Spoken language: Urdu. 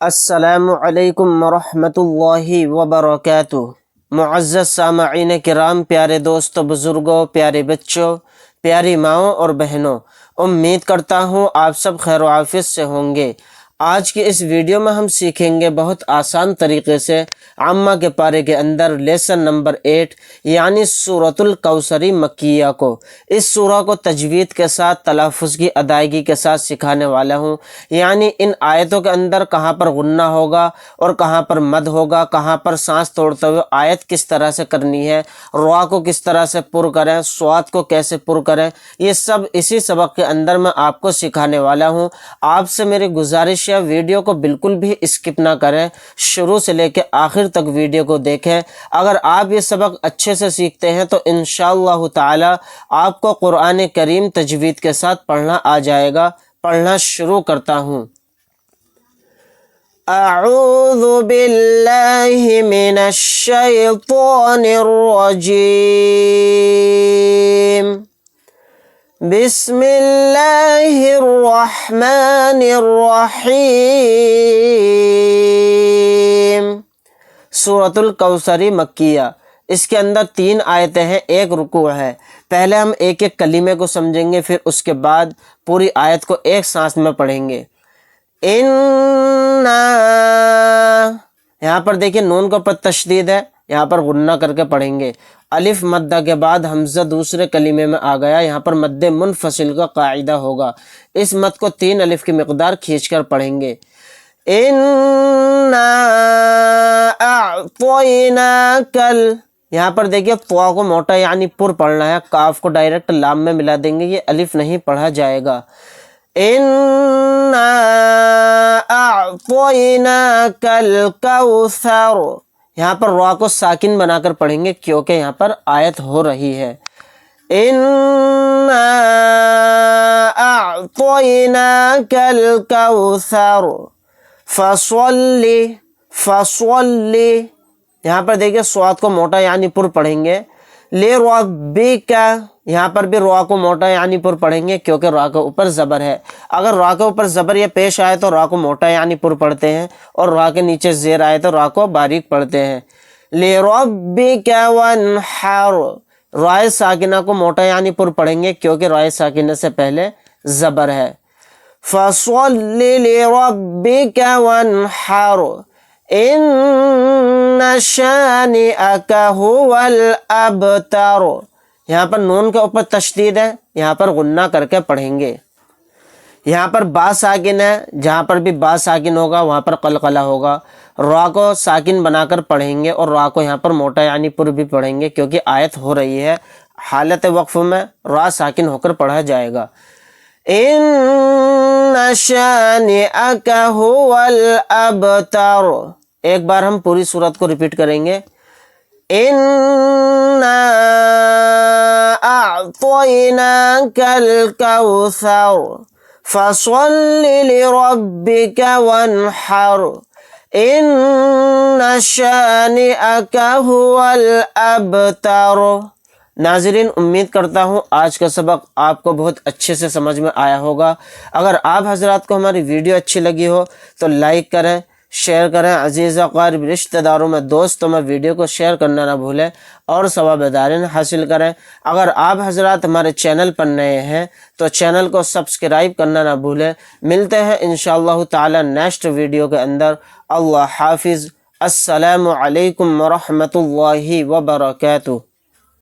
السلام علیکم ورحمۃ اللہ وبرکاتہ۔ معزز سامعین کرام، پیارے دوستوں، بزرگوں، پیارے بچوں، پیاری ماؤں اور بہنوں، امید کرتا ہوں آپ سب خیر و عافیت سے ہوں گے۔ آج کی اس ویڈیو میں ہم سیکھیں گے بہت آسان طریقے سے عامہ کے پارے کے اندر لیسن نمبر 8 یعنی سورۃ الکوثر مکیہ کو۔ اس سورہ کو تجوید کے ساتھ، تلفظ کی ادائیگی کے ساتھ سکھانے والا ہوں، یعنی ان آیتوں کے اندر کہاں پر غنہ ہوگا اور کہاں پر مد ہوگا، کہاں پر سانس توڑتے ہوئے آیت کس طرح سے کرنی ہے، را کو کس طرح سے پر کریں، صاد کو کیسے پر کریں، یہ سب اسی سبق کے اندر میں آپ کو سکھانے والا ہوں۔ آپ سے میری گزارش ہے ویڈیو کو بالکل بھی اسکپ نہ کریں، شروع سے لے کے آخر تک ویڈیو کو دیکھیں۔ اگر آپ یہ سبق اچھے سے سیکھتے ہیں تو انشاءاللہ تعالی آپ کو قرآن کریم تجوید کے ساتھ پڑھنا آ جائے گا۔ پڑھنا شروع کرتا ہوں۔ اعوذ باللہ من الشیطان الرجیم، بسم اللہ الرحمن الرحیم۔ سورۃ الکوثر مکیہ، اس کے اندر 3 آیتیں ہیں، 1 رکوع ہے۔ پہلے ہم ایک ایک کلمے کو سمجھیں گے، پھر اس کے بعد پوری آیت کو ایک سانس میں پڑھیں گے۔ یہاں پر دیکھیں نون کے اوپر تشدید ہے، یہاں پر غنہ کر کے پڑھیں گے۔ الف مدہ کے بعد حمزہ دوسرے کلمے میں آ گیا، یہاں پر مد منفصل کا قاعدہ ہوگا۔ اس مد کو 3 الف کی مقدار کھینچ کر پڑھیں گے۔ اِنَّا أَعْطَيْنَاكَ، یہاں پر دیکھیے طا کو موٹا یعنی پر پڑھنا ہے، کاف کو ڈائریکٹ لام میں ملا دیں گے، یہ الف نہیں پڑھا جائے گا۔ اِنَّا أَعْطَيْنَاكَ الْكَوْثَرَ، یہاں پر را کو ساکن بنا کر پڑھیں گے کیونکہ یہاں پر آیت ہو رہی ہے۔ اِنَّا أَعْطَيْنَاكَ الْكَوْثَرَ فَصَلِّ، یہاں پر دیکھیں صاد کو موٹا یعنی پر پڑھیں گے۔ لِرَبِّكَ، یہاں پر بھی را کو موٹا یعنی پر پڑھیں گے کیونکہ را کے اوپر زبر ہے۔ اگر را کے اوپر زبر یا پیش آئے تو را کو موٹا یعنی پر پڑھتے ہیں، اور را کے نیچے زیر آئے تو را کو باریک پڑھتے ہیں۔ لِرَبِّكَ وَانْحَرْ، رائے ساکنہ کو موٹا یعنی پر پڑھیں گے کیونکہ رائے ساکنہ سے پہلے زبر ہے۔ فَصَلِّ لِرَبِّكَ وَانْحَرْ إِنَّ شَانِئَكَ هُوَ الْأَبْتَرُ، یہاں پر نون کے اوپر تشدید ہے، یہاں پر غنہ کر کے پڑھیں گے۔ یہاں پر با ساکن ہے، جہاں پر بھی با ساکن ہوگا وہاں پر قلقلہ ہوگا۔ را کو ساکن بنا کر پڑھیں گے اور را کو یہاں پر موٹا یعنی پر بھی پڑھیں گے کیونکہ آیت ہو رہی ہے۔ حالت وقف میں را ساکن ہو کر پڑھا جائے گا۔ اِنَّ شَانِئَكَ هُوَ الْأَبْتَرُ، ایک بار ہم پوری سورت کو ریپیٹ کریں گے۔ اِنَّا أَعْطَيْنَاكَ الْكَوْثَرَ فَصَلِّ لِرَبِّكَ وَانْحَرْ إِنَّ شَانِئَكَ هُوَ الْأَبْتَرُ۔ ناظرین، امید کرتا ہوں آج کا سبق آپ کو بہت اچھے سے سمجھ میں آیا ہوگا۔ اگر آپ حضرات کو ہماری ویڈیو اچھی لگی ہو تو لائک کریں، شیئر کریں، عزیز اقارب رشتہ داروں میں، دوستوں میں ویڈیو کو شیئر کرنا نہ بھولیں اور ثواب دارین حاصل کریں۔ اگر آپ حضرات ہمارے چینل پر نئے ہیں تو چینل کو سبسکرائب کرنا نہ بھولیں۔ ملتے ہیں انشاءاللہ تعالی نیکسٹ ویڈیو کے اندر۔ اللہ حافظ۔ السلام علیکم ورحمۃ اللہ وبرکاتہ۔